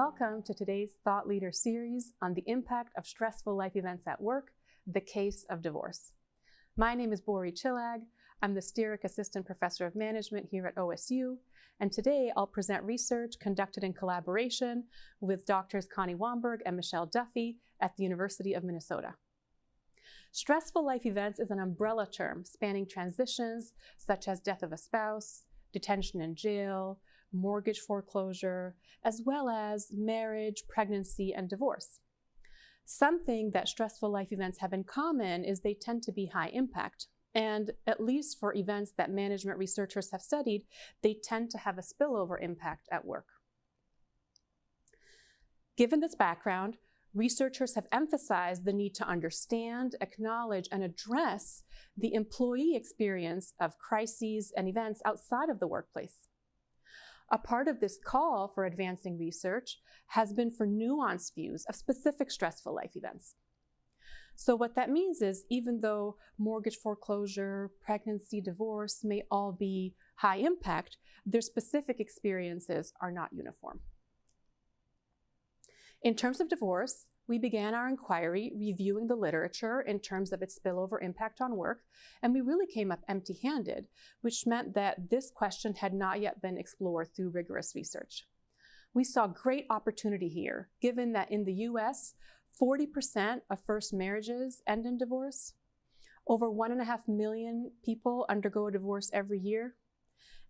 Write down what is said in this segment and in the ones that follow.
Welcome to today's Thought Leader series on the impact of stressful life events at work, the case of divorce. My name is Bori Csillag. I'm the Steerick Assistant Professor of Management here at OSU, and today I'll present research conducted in collaboration with Drs. Connie Wamberg and Michelle Duffy at the University of Minnesota. Stressful life events is an umbrella term spanning transitions such as death of a spouse, detention in jail, mortgage foreclosure, as well as marriage, pregnancy, and divorce. Something that stressful life events have in common is they tend to be high impact. And at least for events that management researchers have studied, they tend to have a spillover impact at work. Given this background, researchers have emphasized the need to understand, acknowledge, and address the employee experience of crises and events outside of the workplace. A part of this call for advancing research has been for nuanced views of specific stressful life events. So what that means is, even though mortgage foreclosure, pregnancy, divorce may all be high impact, their specific experiences are not uniform. In terms of divorce, we began our inquiry reviewing the literature in terms of its spillover impact on work, and we really came up empty-handed, which meant that this question had not yet been explored through rigorous research. We saw great opportunity here, given that in the US, 40% of first marriages end in divorce, over 1.5 million people undergo a divorce every year,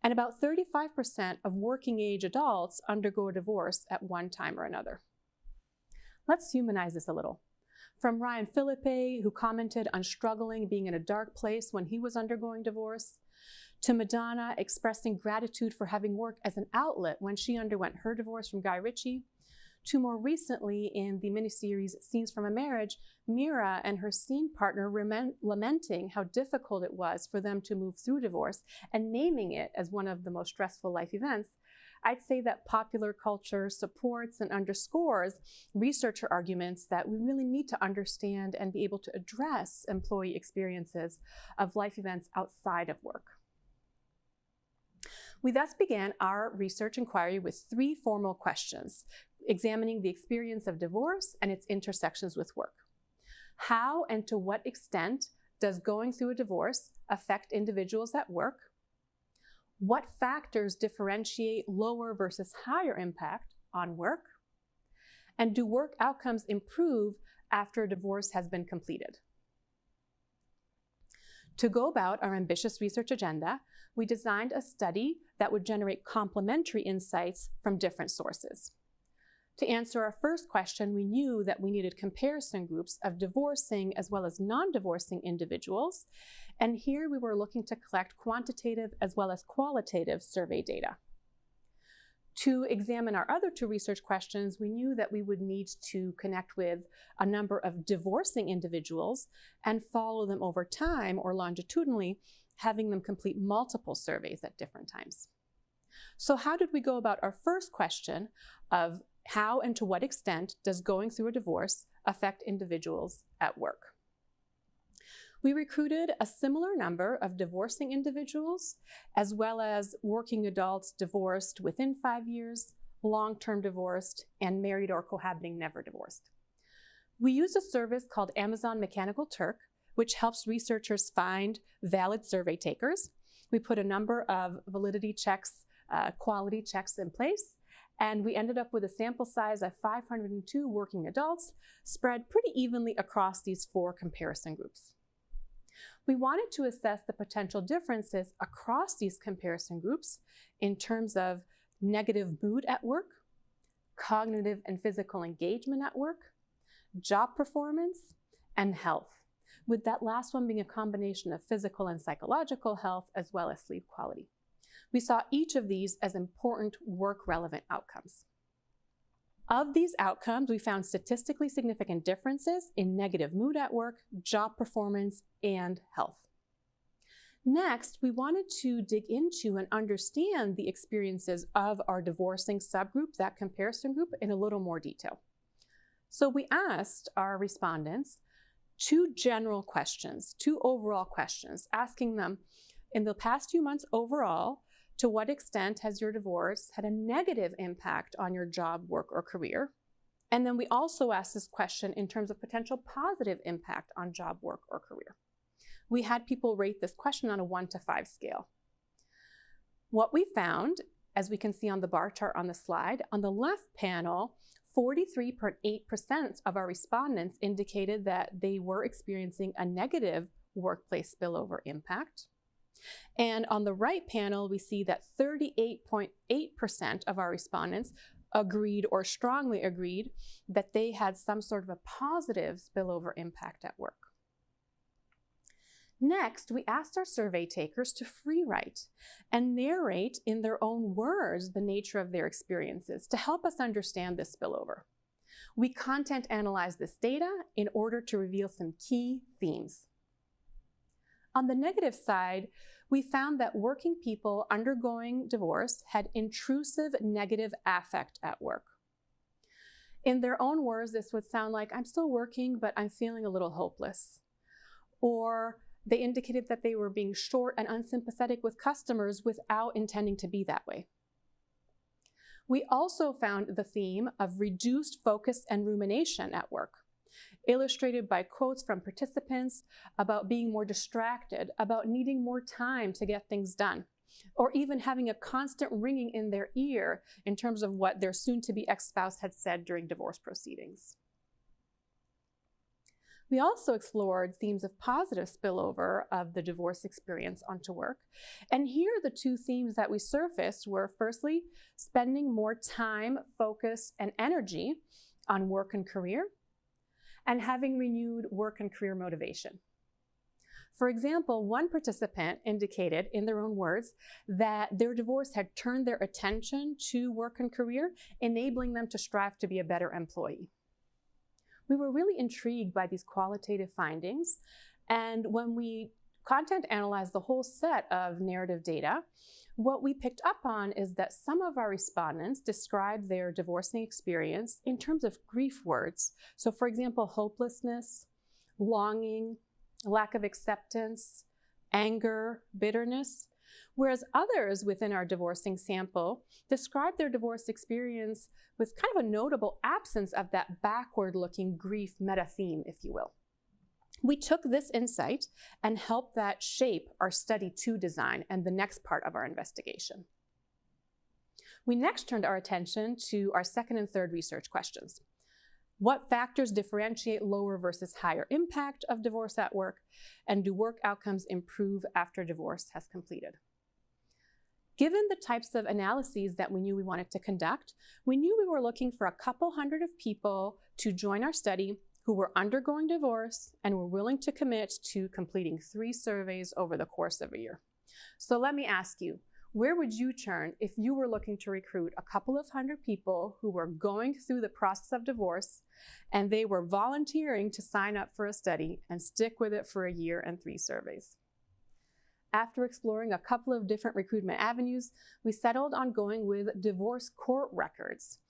and about 35% of working age adults undergo a divorce at one time or another. Let's humanize this a little. From Ryan Philippe, who commented on struggling being in a dark place when he was undergoing divorce, to Madonna expressing gratitude for having work as an outlet when she underwent her divorce from Guy Ritchie, to more recently in the miniseries Scenes from a Marriage, Mira and her scene partner lamenting how difficult it was for them to move through divorce and naming it as one of the most stressful life events, I'd say that popular culture supports and underscores researcher arguments that we really need to understand and be able to address employee experiences of life events outside of work. We thus began our research inquiry with 3 formal questions, examining the experience of divorce and its intersections with work. How and to what extent does going through a divorce affect individuals at work? What factors differentiate lower versus higher impact on work? And do work outcomes improve after a divorce has been completed? To go about our ambitious research agenda, we designed a study that would generate complementary insights from different sources. To answer our first question, we knew that we needed comparison groups of divorcing as well as non-divorcing individuals, and here we were looking to collect quantitative as well as qualitative survey data. To examine our other 2 research questions, we knew that we would need to connect with a number of divorcing individuals and follow them over time or longitudinally, having them complete multiple surveys at different times. So how did we go about our first question of how and to what extent does going through a divorce affect individuals at work? We recruited a similar number of divorcing individuals, as well as working adults divorced within 5 years, long-term divorced, and married or cohabiting never divorced. We used a service called Amazon Mechanical Turk, which helps researchers find valid survey takers. We put a number of validity checks, quality checks in place, and we ended up with a sample size of 502 working adults spread pretty evenly across these 4 comparison groups. We wanted to assess the potential differences across these comparison groups in terms of negative mood at work, cognitive and physical engagement at work, job performance, and health, with that last one being a combination of physical and psychological health as well as sleep quality. We saw each of these as important work-relevant outcomes. Of these outcomes, we found statistically significant differences in negative mood at work, job performance, and health. Next, we wanted to dig into and understand the experiences of our divorcing subgroup, that comparison group, in a little more detail. So we asked our respondents 2 general questions, 2 overall questions, asking them, in the past few months overall, To what extent has your divorce had a negative impact on your job, work, or career? And then we also asked this question in terms of potential positive impact on job, work, or career. We had people rate this question on a 1 to 5 scale. What we found, as we can see on the bar chart on the slide, on the left panel, 43.8% of our respondents indicated that they were experiencing a negative workplace spillover impact. And on the right panel, we see that 38.8% of our respondents agreed or strongly agreed that they had some sort of a positive spillover impact at work. Next, we asked our survey takers to free write and narrate in their own words the nature of their experiences to help us understand this spillover. We content analyzed this data in order to reveal some key themes. On the negative side, we found that working people undergoing divorce had intrusive negative affect at work. In their own words, this would sound like, I'm still working, but I'm feeling a little hopeless. Or they indicated that they were being short and unsympathetic with customers without intending to be that way. We also found the theme of reduced focus and rumination at work, illustrated by quotes from participants about being more distracted, about needing more time to get things done, or even having a constant ringing in their ear in terms of what their soon-to-be ex-spouse had said during divorce proceedings. We also explored themes of positive spillover of the divorce experience onto work. And here the two themes that we surfaced were, firstly, spending more time, focus, and energy on work and career, and having renewed work and career motivation. For example, one participant indicated in their own words that their divorce had turned their attention to work and career, enabling them to strive to be a better employee. We were really intrigued by these qualitative findings, and when we content analyzed the whole set of narrative data, what we picked up on is that some of our respondents described their divorcing experience in terms of grief words. So for example, hopelessness, longing, lack of acceptance, anger, bitterness, whereas others within our divorcing sample described their divorce experience with kind of a notable absence of that backward-looking grief meta-theme, if you will. We took this insight and helped that shape our Study 2 design and the next part of our investigation. We next turned our attention to our second and third research questions. What factors differentiate lower versus higher impact of divorce at work, and do work outcomes improve after divorce has completed? Given the types of analyses that we knew we wanted to conduct, we knew we were looking for a couple hundred of people to join our study who were undergoing divorce and were willing to commit to completing 3 surveys over the course of a year. So let me ask you, where would you turn if you were looking to recruit a couple of hundred people who were going through the process of divorce and they were volunteering to sign up for a study and stick with it for a year and 3 surveys? After exploring a couple of different recruitment avenues, we settled on going with divorce court records.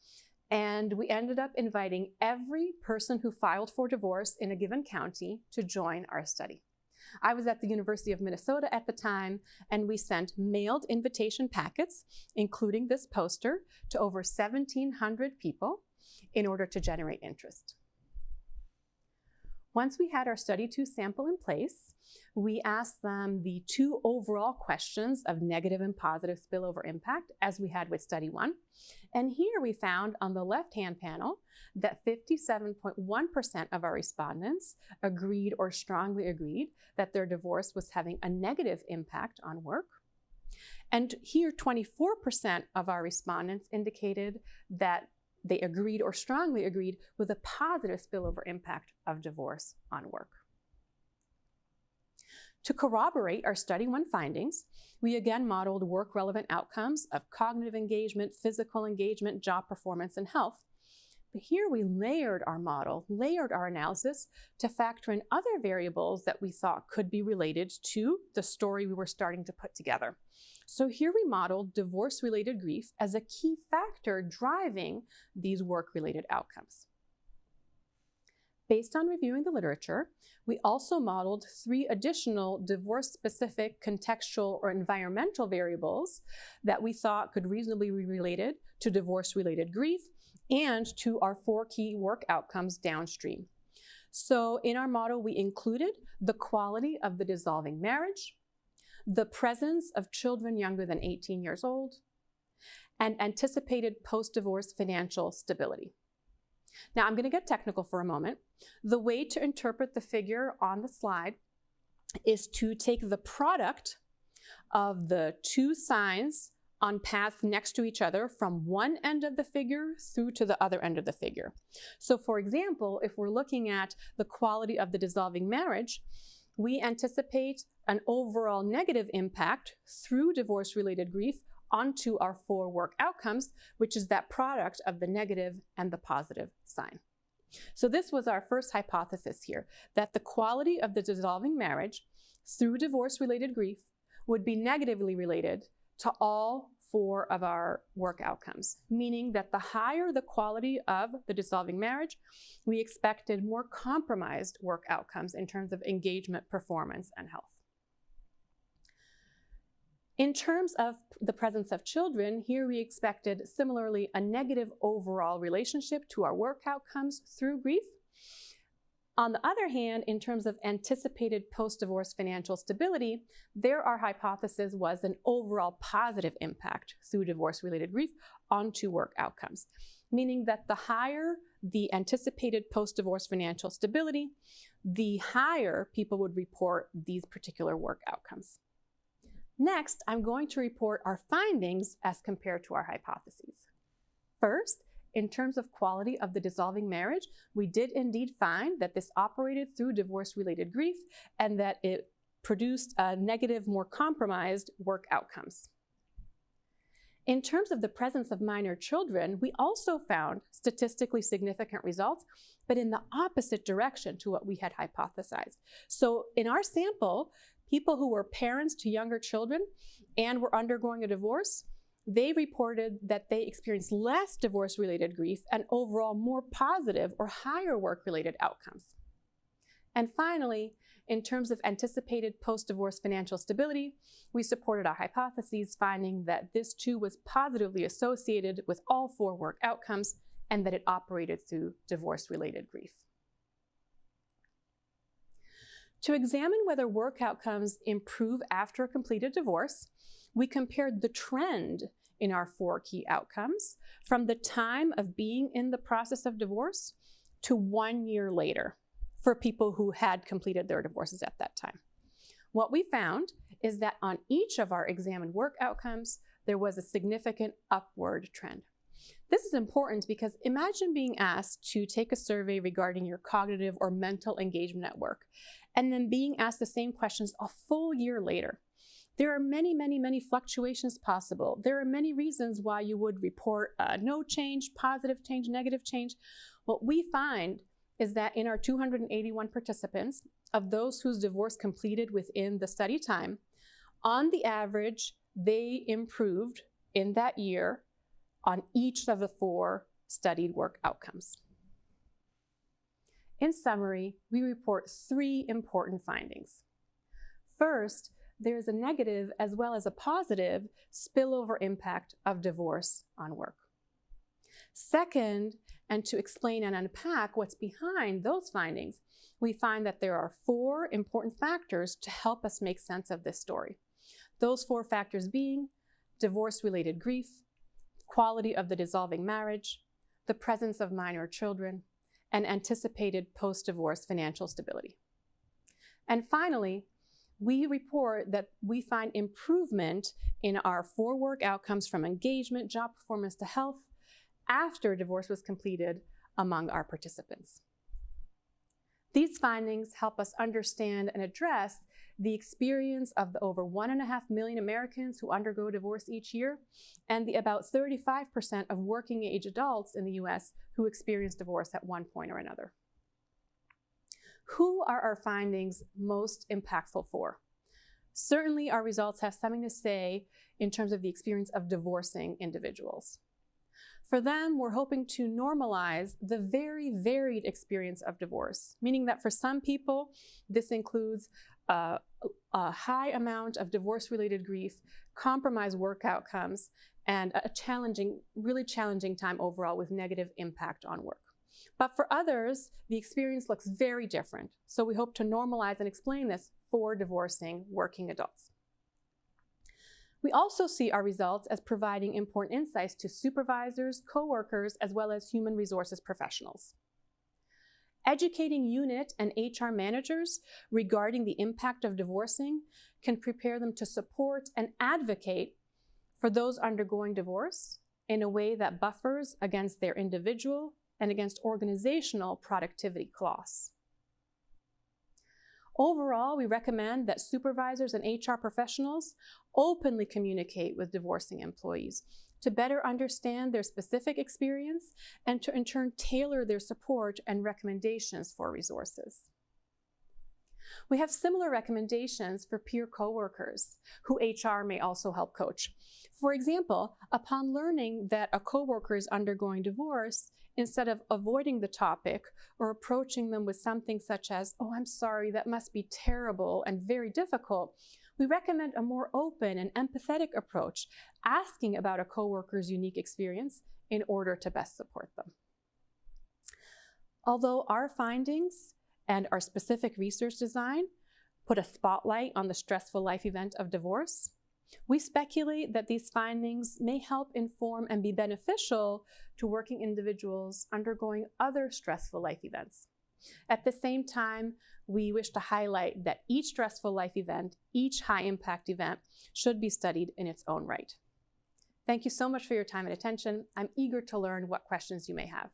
And we ended up inviting every person who filed for divorce in a given county to join our study. I was at the University of Minnesota at the time, and we sent mailed invitation packets, including this poster, to over 1,700 people in order to generate interest. Once we had our Study 2 sample in place, we asked them the 2 overall questions of negative and positive spillover impact, as we had with Study 1. And here we found on the left-hand panel that 57.1% of our respondents agreed or strongly agreed that their divorce was having a negative impact on work. And here 24% of our respondents indicated that they agreed or strongly agreed with a positive spillover impact of divorce on work. To corroborate our Study 1 findings, we again modeled work-relevant outcomes of cognitive engagement, physical engagement, job performance, and health. But here we layered our model, layered our analysis to factor in other variables that we thought could be related to the story we were starting to put together. So here we modeled divorce-related grief as a key factor driving these work-related outcomes. Based on reviewing the literature, we also modeled 3 additional divorce-specific contextual or environmental variables that we thought could reasonably be related to divorce-related grief and to our 4 key work outcomes downstream. So in our model, we included the quality of the dissolving marriage, the presence of children younger than 18 years old, and anticipated post-divorce financial stability. Now, I'm going to get technical for a moment. The way to interpret the figure on the slide is to take the product of the 2 signs on paths next to each other from one end of the figure through to the other end of the figure. So for example, if we're looking at the quality of the dissolving marriage, we anticipate an overall negative impact through divorce-related grief onto our 4 work outcomes, which is that product of the negative and the positive sign. So this was our first hypothesis here, that the quality of the dissolving marriage through divorce-related grief would be negatively related to all 4 of our work outcomes, meaning that the higher the quality of the dissolving marriage, we expected more compromised work outcomes in terms of engagement, performance, and health. In terms of the presence of children, here we expected similarly a negative overall relationship to our work outcomes through grief. On the other hand, in terms of anticipated post-divorce financial stability, there our hypothesis was an overall positive impact through divorce-related grief onto work outcomes, meaning that the higher the anticipated post-divorce financial stability, the higher people would report these particular work outcomes. Next, I'm going to report our findings as compared to our hypotheses. First, in terms of quality of the dissolving marriage, we did indeed find that this operated through divorce-related grief and that it produced a negative, more compromised work outcomes. In terms of the presence of minor children, we also found statistically significant results, but in the opposite direction to what we had hypothesized. So in our sample, people who were parents to younger children and were undergoing a divorce, they reported that they experienced less divorce-related grief and overall more positive or higher work-related outcomes. And finally, in terms of anticipated post-divorce financial stability, we supported our hypotheses, finding that this too was positively associated with all 4 work outcomes and that it operated through divorce-related grief. To examine whether work outcomes improve after a completed divorce, we compared the trend in our 4 key outcomes from the time of being in the process of divorce to 1 year later for people who had completed their divorces at that time. What we found is that on each of our examined work outcomes, there was a significant upward trend. This is important because imagine being asked to take a survey regarding your cognitive or mental engagement at work, and then being asked the same questions a full year later. There are many, many, many fluctuations possible. There are many reasons why you would report no change, positive change, negative change. What we find is that in our 281 participants, of those whose divorce completed within the study time, on the average, they improved in that year on each of the 4 studied work outcomes. In summary, we report 3 important findings. First, there is a negative as well as a positive spillover impact of divorce on work. Second, and to explain and unpack what's behind those findings, we find that there are 4 important factors to help us make sense of this story. Those 4 factors being divorce-related grief, quality of the dissolving marriage, the presence of minor children, and anticipated post-divorce financial stability. And finally, we report that we find improvement in our 4 work outcomes from engagement, job performance to health after divorce was completed among our participants. These findings help us understand and address the experience of the over 1.5 million Americans who undergo divorce each year, and the about 35% of working age adults in the US who experience divorce at one point or another. Who are our findings most impactful for? Certainly our results have something to say in terms of the experience of divorcing individuals. For them, we're hoping to normalize the very varied experience of divorce, meaning that for some people, this includes a high amount of divorce-related grief, compromised work outcomes, and a really challenging time overall with negative impact on work. But for others, the experience looks very different. So we hope to normalize and explain this for divorcing working adults. We also see our results as providing important insights to supervisors, coworkers, as well as human resources professionals. Educating unit and HR managers regarding the impact of divorcing can prepare them to support and advocate for those undergoing divorce in a way that buffers against their individual and against organizational productivity loss. Overall, we recommend that supervisors and HR professionals openly communicate with divorcing employees to better understand their specific experience and to in turn tailor their support and recommendations for resources. We have similar recommendations for peer coworkers who HR may also help coach. For example, upon learning that a coworker is undergoing divorce, instead of avoiding the topic or approaching them with something such as, "Oh, I'm sorry, that must be terrible and very difficult," we recommend a more open and empathetic approach, asking about a coworker's unique experience in order to best support them. Although our findings and our specific research design put a spotlight on the stressful life event of divorce, we speculate that these findings may help inform and be beneficial to working individuals undergoing other stressful life events. At the same time, we wish to highlight that each stressful life event, each high-impact event, should be studied in its own right. Thank you so much for your time and attention. I'm eager to learn what questions you may have.